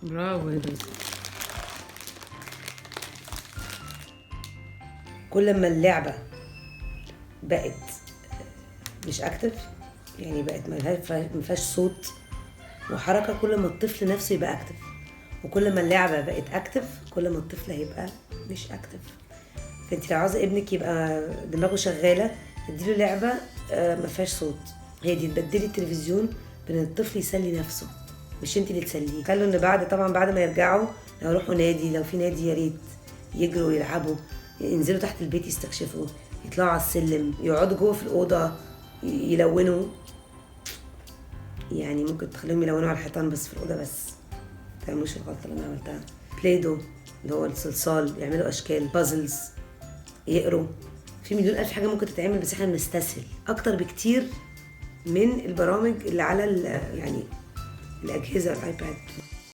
برافو يا دوس. كل ما اللعبة بقت مش اكتف، يعني بقت ما فيهاش صوت وحركة، كل ما الطفل نفسه يبقى اكتف. وكل ما اللعبة بقت اكتف كل ما الطفل هيبقى مش اكتف. فانت لو عاوزة ابنك يبقى دماغه شغالة اديله لعبة ما فيهاش صوت. هي دي تبدلي التلفزيون بان الطفل يسلي نفسه، مش انت اللي تسليه. خلوا ان بعد ما يرجعوا لو يروحوا نادي، لو في نادي يا ريت يجروا يلعبوا، ينزلوا تحت البيت يستكشفوا، يطلعوا على السلم، يقعدوا جوه في الأوضة يلونوا. يعني ممكن تخليهم يلونوا على الحيطان بس في الأوضة بس، ما تعملوش الغلطة اللي أنا عملتها. بلايدو اللي هو الصلصال، يعملوا أشكال، بازلز، يقروا. في مليون ألف حاجة ممكن تتعمل، بس احنا بنستسهل أكتر بكتير من البرامج اللي على يعني الأجهزة الآيباد.